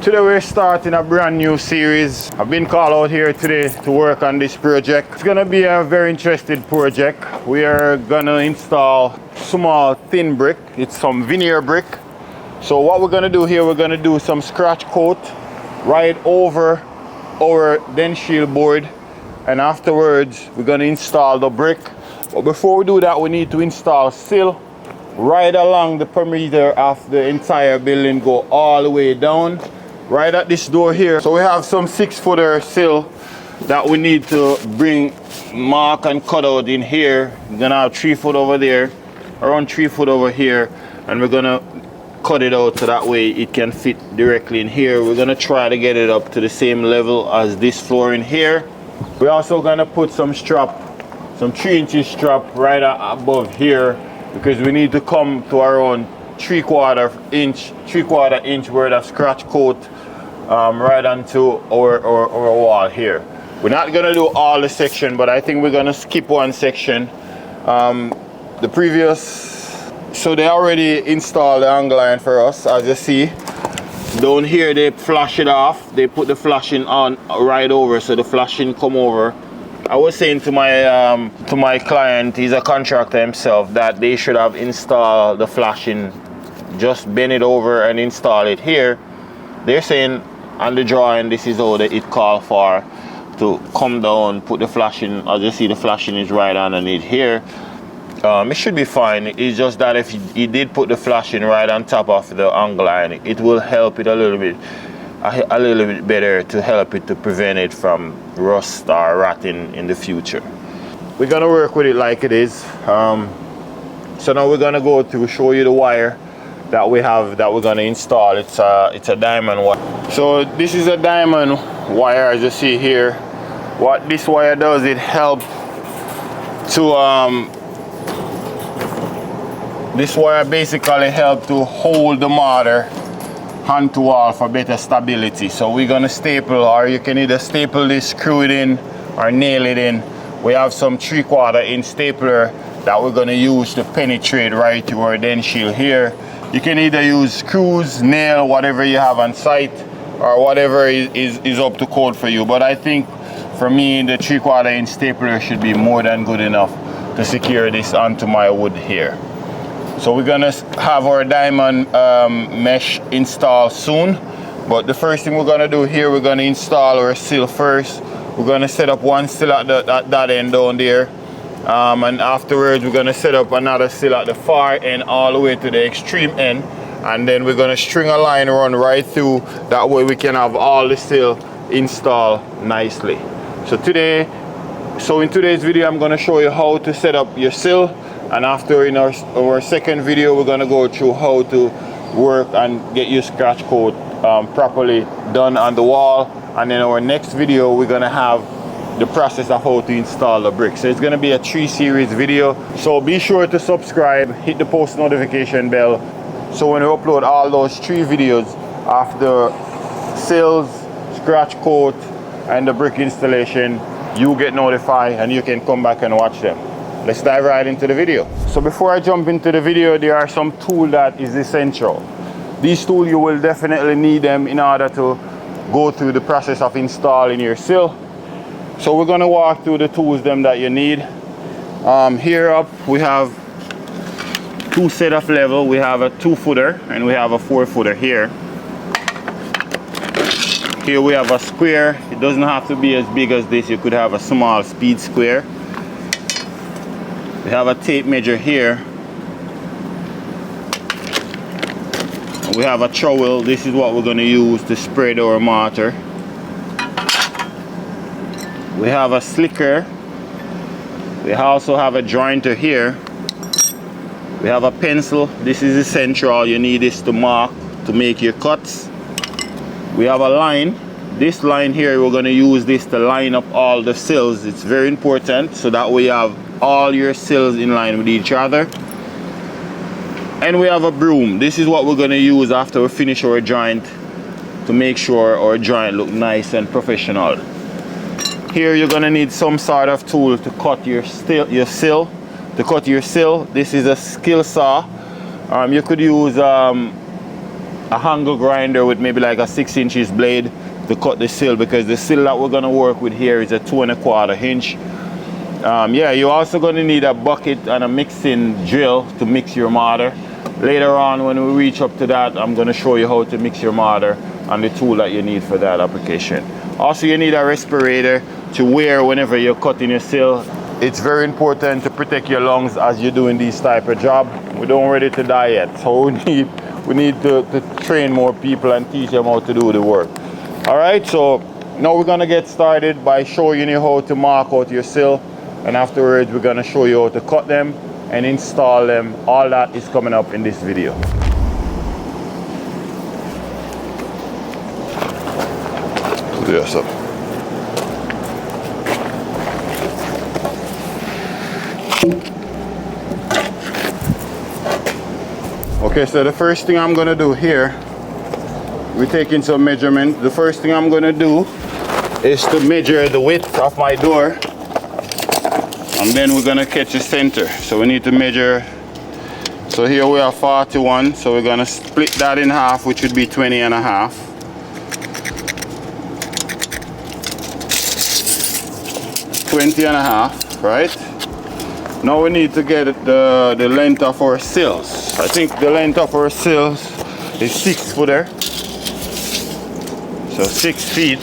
Today we're starting a brand new series. I've been called out here today to work on this project. It's gonna be a very interesting project. We are gonna install small thin brick. It's some veneer brick. So what we're gonna do here, we're gonna do some scratch coat right over our then shield board, and afterwards we're gonna install the brick. But before we do that, we need to install sill right along the perimeter of the entire building, go all the way down right at this door here. So we have some 6-footer sill that we need to bring, mark and cut out in here. We're gonna have 3 foot over there, around 3 foot over here, and we're gonna cut it out so that way it can fit directly in here. We're gonna try to get it up to the same level as this floor in here. We're also gonna put some strap, some 3-inch strap right above here, because we need to come to around 3/4 inch worth of scratch coat right onto our wall here. We're not gonna do all the section, but I think we're gonna skip one section. So they already installed the angle iron for us, as you see. Down here they flash it off. They put the flashing on right over, so the flashing come over. I was saying to my client, he's a contractor himself, that they should have installed the flashing, just bend it over and install it here. They're saying on the drawing this is how it called for, to come down, put the flashing. As you see, the flashing is right underneath here. It should be fine. It's just that if you did put the flashing right on top of the angle iron, it will help it a little bit better, to help it to prevent it from rust or rotting in the future. We're gonna work with it like it is. So now we're gonna go to show you the wire that we have that we're gonna install. It's a diamond wire. So this is a diamond wire, as you see here. What this wire does, it helps to this wire basically helps to hold the mortar onto wall for better stability. So we're gonna staple, or you can either staple this, screw it in, or nail it in. We have some 3/4 inch stapler that we're gonna use to penetrate right to our den shield here. You can either use screws, nail, whatever you have on site, or whatever is up to code for you. But I think for me, the 3/4 inch stapler should be more than good enough to secure this onto my wood here. So we're gonna have our diamond mesh installed soon. But the first thing we're gonna do here, we're gonna install our sill first. We're gonna set up one sill at that end down there. And afterwards, we're gonna set up another sill at the far end all the way to the extreme end. And then we're gonna string a line run right through. That way we can have all the sill installed nicely. So in today's video, I'm gonna show you how to set up your sill. And after, in our second video, we're gonna go through how to work and get your scratch coat properly done on the wall. And in our next video, we're gonna have the process of how to install the brick. So it's gonna be a 3-series video. So be sure to subscribe, hit the post notification bell. So when we upload all those 3 videos after sills, scratch coat, and the brick installation, you get notified and you can come back and watch them. Let's dive right into the video. So before I jump into the video, there are some tools that is essential. These tools, you will definitely need them in order to go through the process of installing your sill. So we're gonna walk through the tools that you need. Here up, we have 2 set of level. We have a 2-footer and we have a 4-footer here. Here we have a square. It doesn't have to be as big as this. You could have a small speed square. We have a tape measure here. We have a trowel. This is what we're going to use to spread our mortar. We have a slicker. We also have a jointer here. We have a pencil. This is essential. You need this to mark, to make your cuts. We have a line. This line here, we're going to use this to line up all the sills. It's very important, so that we have all your sills in line with each other. And we have a broom. This is what we're going to use after we finish our joint, to make sure our joint look nice and professional. Here you're going to need some sort of tool to cut your sill. This is a skill saw. You could use a angle grinder with maybe like a 6 inches blade to cut the sill, because the sill that we're gonna work with here is a 2 1/4 inch. Yeah, you're also gonna need a bucket and a mixing drill to mix your mortar. Later on, when we reach up to that, I'm gonna show you how to mix your mortar and the tool that you need for that application. Also, you need a respirator to wear whenever you're cutting your sill. It's very important to protect your lungs as you're doing these type of job. We don't ready to die yet, so we need to train more people and teach them how to do the work. All right, so now we're gonna get started by showing you how to mark out your sill, and afterwards we're gonna show you how to cut them and install them. All that is coming up in this video. Yes, sir. Okay, so the first thing I'm gonna do here, we're taking some measurement. The first thing I'm gonna do is to measure the width of my door, and then we're gonna catch the center. So we need to measure. So here we are 41, so we're gonna split that in half, which would be 20 and a half. 20 and a half, right? Now we need to get the length of our sills. I think the length of our sills is 6 footer. So 6 feet.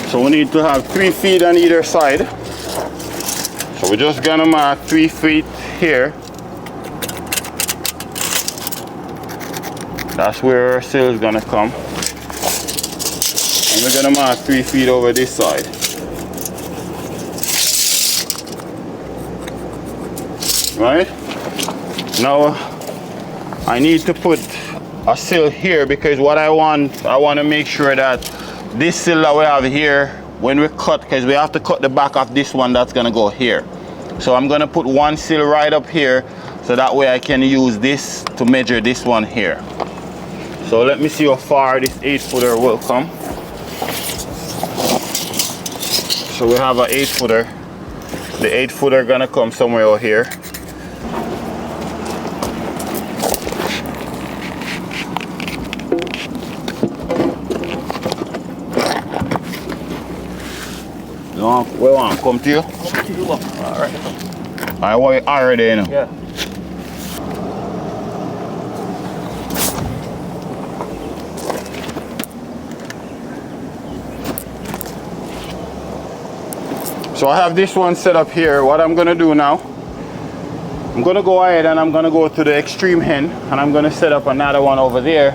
So we need to have 3 feet on either side. So we're just gonna mark 3 feet here. That's where our sill is gonna come. And we're gonna mark 3 feet over this side. Right? Now I need to put a sill here, because what I want to make sure that this sill that we have here, when we cut, because we have to cut the back of this one that's gonna go here. So I'm gonna put one sill right up here, so that way I can use this to measure this one here. So let me see how far this 8 footer will come. So we have an 8 footer. The 8 footer gonna come somewhere over here. Where want come to you? Come to you, look. Alright. I want already, you know. Yeah. So I have this one set up here. What I'm gonna do now, I'm gonna go ahead and I'm gonna go to the extreme end, and I'm gonna set up another one over there.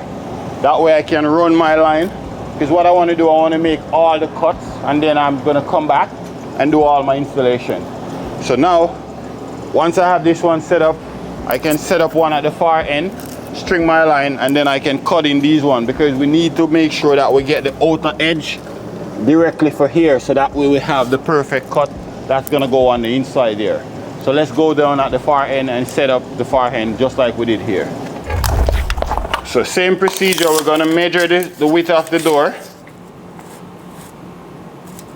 That way I can run my line, because what I want to do, I want to make all the cuts, and then I'm gonna come back and do all my installation. So now, once I have this one set up, I can set up one at the far end, string my line, and then I can cut in these one, because we need to make sure that we get the outer edge directly for here, so that way we have the perfect cut that's gonna go on the inside there. So let's go down at the far end and set up the far end just like we did here. So same procedure, we're gonna measure the width of the door.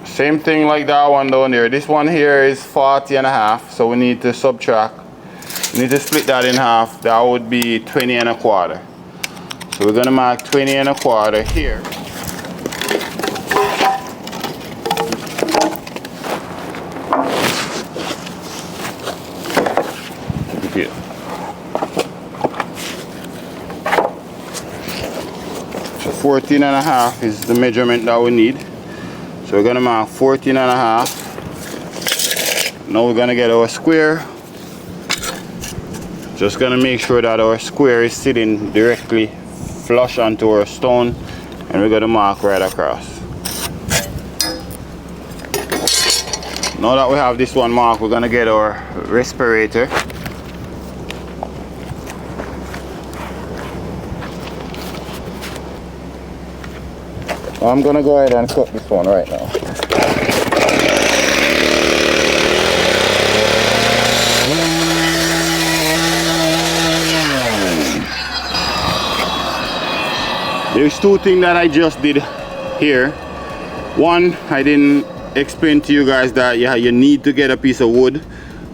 Same thing like that one down there. This one here is 40 and a half, so we need to subtract. We need to split that in half. That would be 20 and a quarter. So we're gonna mark 20 and a quarter here. Okay. So 14 and a half is the measurement that we need. So we're gonna mark 14 and a half. Now we're gonna get our square. Just gonna make sure that our square is sitting directly flush onto our stone, and we're gonna mark right across. Now that we have this one marked, we're gonna get our respirator. I'm gonna go ahead and cut this one right now. There's two things that I just did here. One, I didn't explain to you guys that you need to get a piece of wood,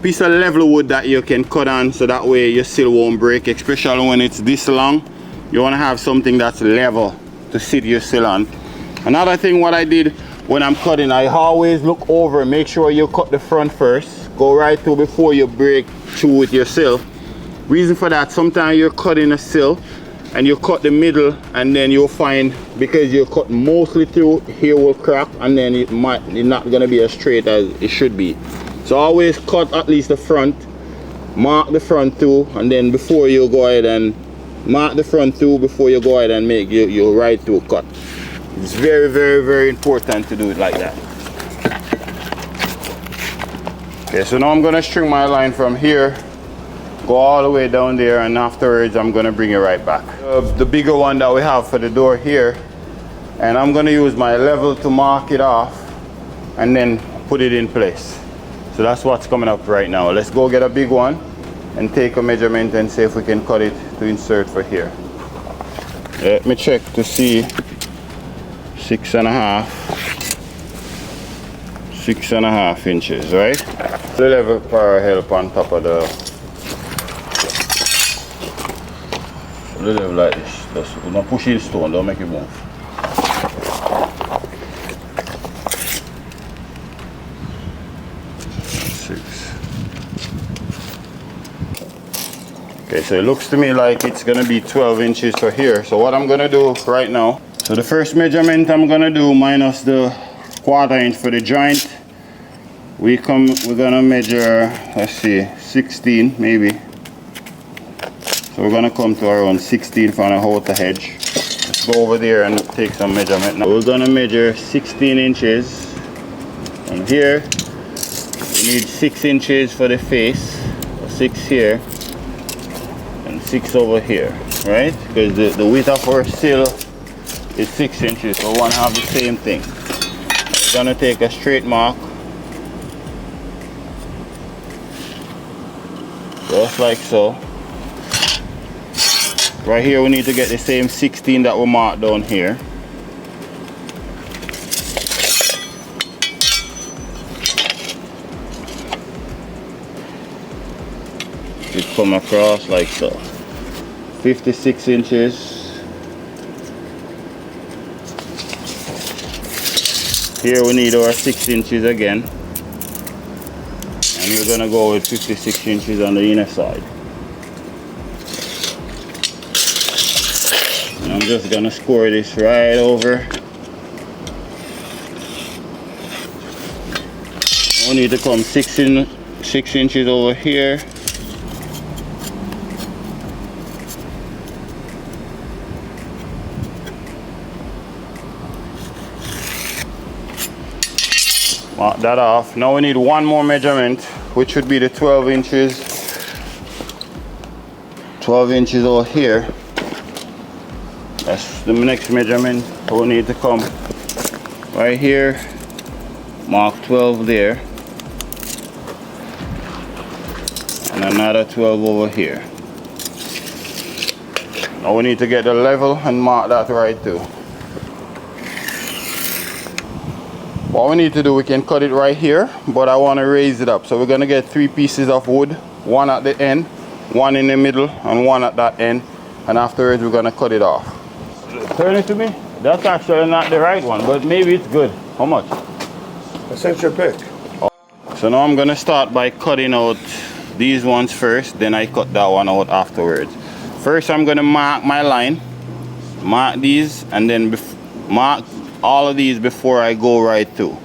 piece of level wood that you can cut on, so that way your sill won't break, especially when it's this long. You want to have something that's level to sit your sill on. Another thing what I did when I'm cutting, I always look over, make sure you cut the front first. Go right through before you break through with your sill. Reason for that, sometimes you're cutting a sill and you cut the middle, and then you'll find because you cut mostly through, here will crack, and then it's not going to be as straight as it should be. So always cut at least the front, mark the front through, and then before you go ahead and mark the front through before you go ahead and make your right through cut. It's very, very, very important to do it like that. Okay, so now I'm going to string my line from here, go all the way down there, and afterwards I'm going to bring it right back. The bigger one that we have for the door here, and I'm going to use my level to mark it off and then put it in place. So that's what's coming up right now. Let's go get a big one and take a measurement and see if we can cut it to insert for here. Let me check to see 6.5 inches, right? A little power help on top of the a little like this. Just don't push the stone, don't make it move. Okay, so it looks to me like it's gonna be 12 inches for here. So what I'm gonna do right now, so the first measurement I'm gonna do minus the 1/4 inch for the joint. We're gonna measure, let's see, 16 maybe. So we're gonna come to around 16 from the outer edge. Let's go over there and take some measurement. Now we're gonna measure 16 inches. And here, we need 6 inches for the face, 6 here, and 6 over here, right? Because the width of our sill is 6 inches, so we want to have the same thing. We're gonna take a straight mark, just like so. Right here we need to get the same 16 that we marked down here. It come across like so. 56 inches. Here we need our 6 inches again. And we're gonna go with 56 inches on the inner side. And I'm just gonna score this right over. We need to come 6 inches over here. Mark that off. Now we need one more measurement, which would be the 12 inches. 12 inches over here. That's the next measurement. We'll need to come right here, mark 12 there, and another 12 over here. Now we need to get the level and mark that right too. What we need to do, we can cut it right here, but I want to raise it up. So we're going to get 3 pieces of wood, one at the end, one in the middle, and one at that end. And afterwards, we're going to cut it off. Turn it to me. That's actually not the right one, but maybe it's good. How much? That's your pick. So now I'm going to start by cutting out these ones first, then I cut that one out afterwards. First, I'm going to mark my line, mark these, and then mark all of these before I go right through.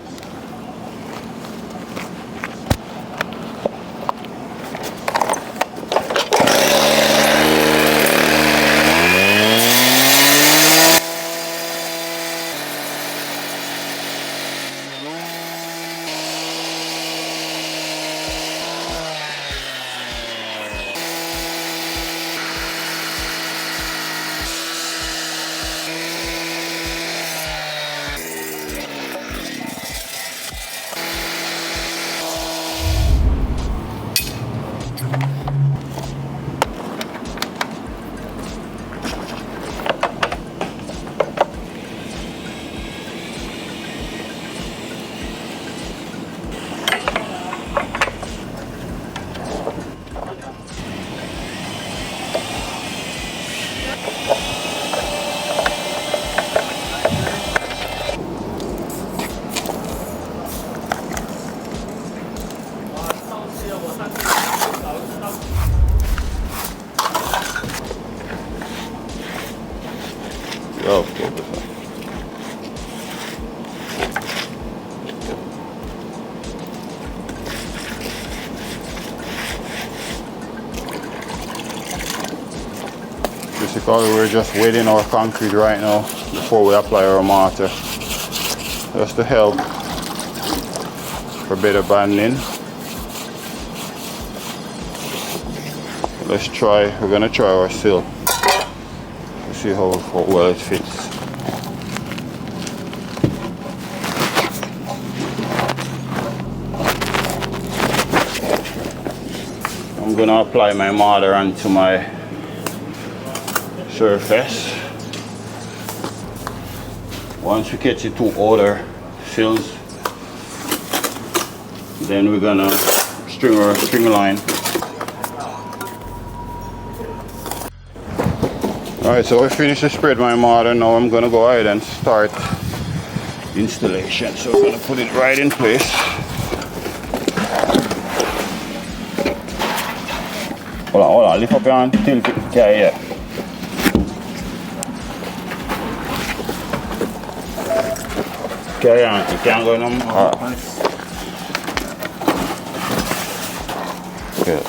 Okay. Basically, we're just wetting our concrete right now before we apply our mortar, just to help for better bonding. Let's try. We're gonna try our sill. Let's see how well it fits. I'm gonna apply my mortar onto my surface. Once we get it to outer sills, then we're gonna string our string line. Alright, so I finished to spread my mortar. Now I'm gonna go ahead and start installation. So I'm gonna put it right in place. Hold on, lift up your hand, tilt it. Yeah. Carry on, you can't go no more. Okay,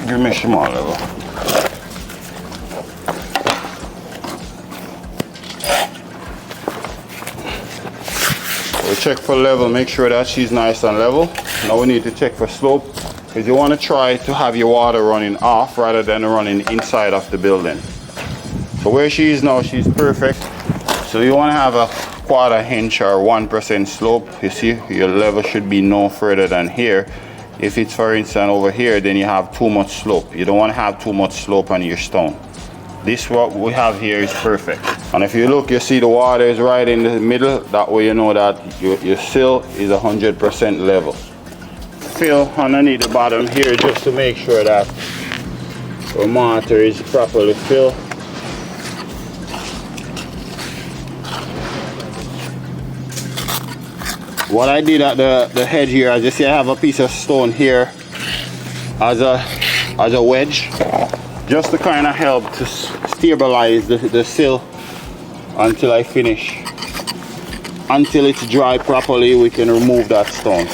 give me some more level. We check for level, make sure that she's nice and level. Now we need to check for slope, because you want to try to have your water running off rather than running inside of the building. So where she is now, she's perfect. So you want to have a 1/4 inch or 1% slope. You see, your level should be no further than here. If it's, for instance, over here, then you have too much slope. You don't want to have too much slope on your stone. This what we have here is perfect. And if you look, you see the water is right in the middle. That way you know that your sill is 100% level. Fill underneath the bottom here just to make sure that our mortar is properly filled. What I did at the head here, as you see, I have a piece of stone here as a wedge, just to kind of help to stabilize the sill until I finish. Until it's dry properly, we can remove that stone.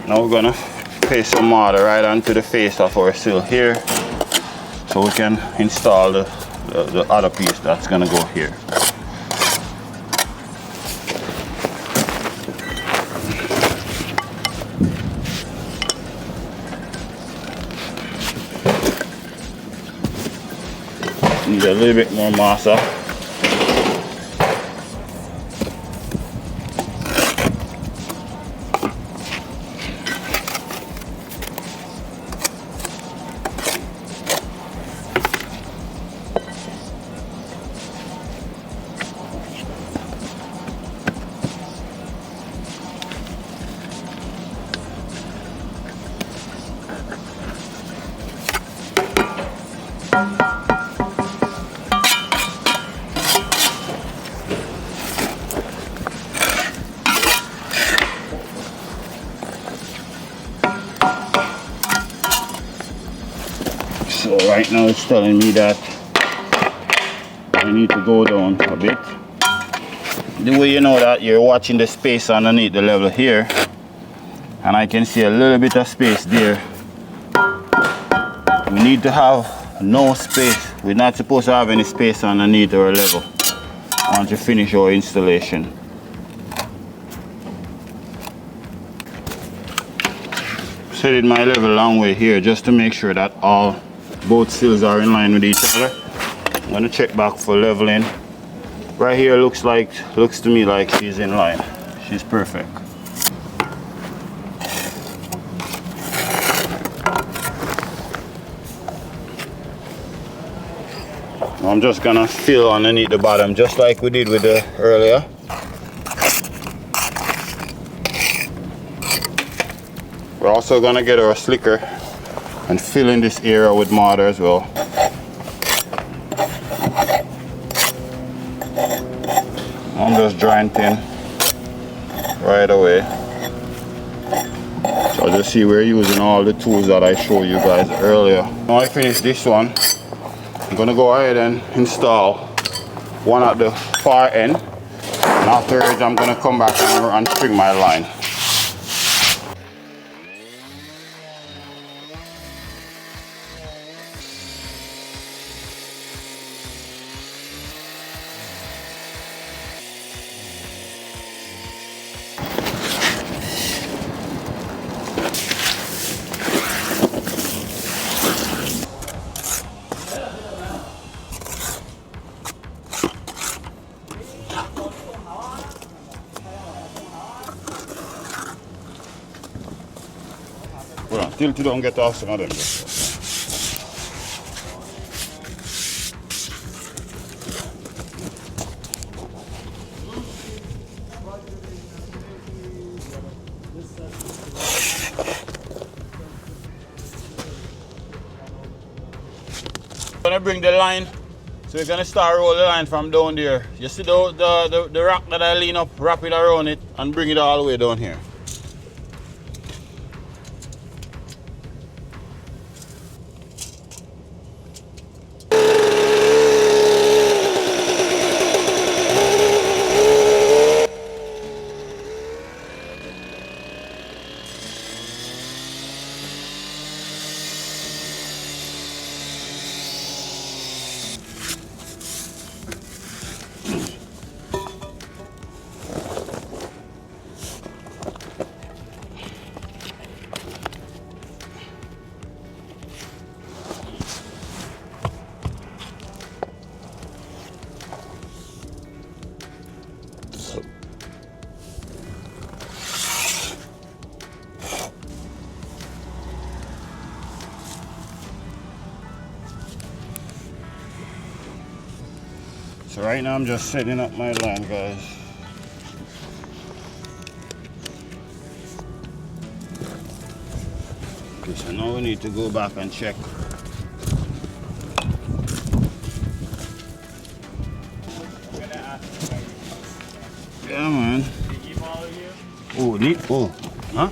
Now we're gonna paste some mortar right onto the face of our sill here, so we can install the other piece that's gonna go here. Need a little bit more masa. So right now it's telling me that I need to go down a bit. The way you know that, you're watching the space underneath the level here, and I can see a little bit of space there. We need to have no space. We're not supposed to have any space underneath our level once you finish our installation. Setting my level a long way here just to make sure that both sills are in line with each other. I'm gonna check back for leveling. Right here looks to me like she's in line. She's perfect. I'm just gonna fill underneath the bottom just like we did with the earlier. We're also gonna get our slicker and fill in this area with mortar as well. I'm just drying thin right away. So as you see, we're using all the tools that I showed you guys earlier. Now I finished this one. I'm gonna go ahead and install one at the far end, and afterwards I'm gonna come back and string my line. Hold on, till you don't get off some of them. I'm gonna bring the line, so we're gonna start roll the line from down there. You see the rock that I lean up, wrap it around it, and bring it all the way down here. So right now I'm just setting up my line, guys. Okay, so now we need to go back and check. Yeah, man. Oh, neat. Oh, huh?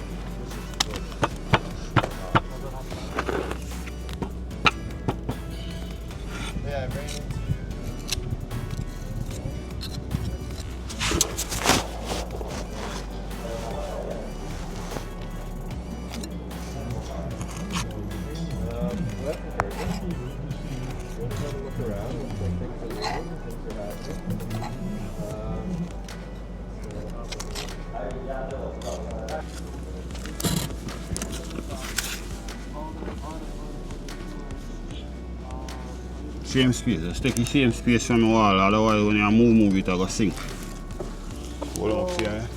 Same space, just take the same space from the wall, otherwise when you move it, it'll go sink. Hold on up here.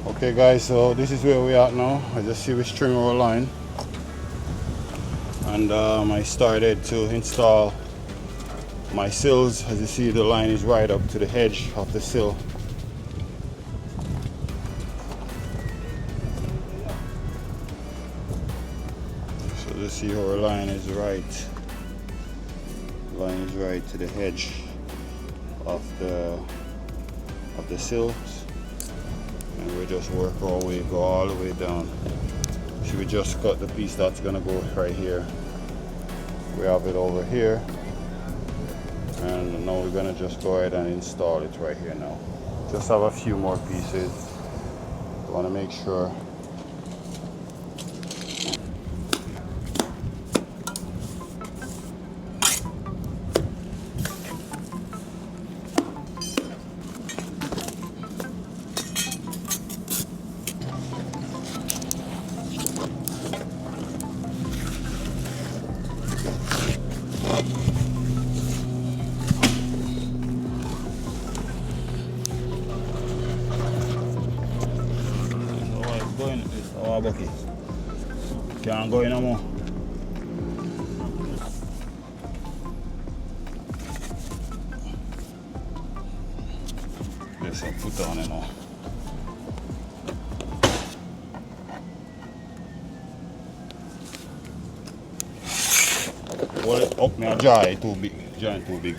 Okay guys, so this is where we are now. I just see we string our line. And I started to install my sills. As you see, the line is right up to the edge of the sill. So you see our line is right. Line is right to the edge of the sills, and we just work our way, go all the way down. So we just cut the piece that's gonna go right here. We have it over here, and now we're gonna just go ahead and install it right here now. Just have a few more pieces. I want to make sure. Bucket. Can't go in no more. Yes, I'll put on it now. Hold it up, me a jar too big. Giant too big.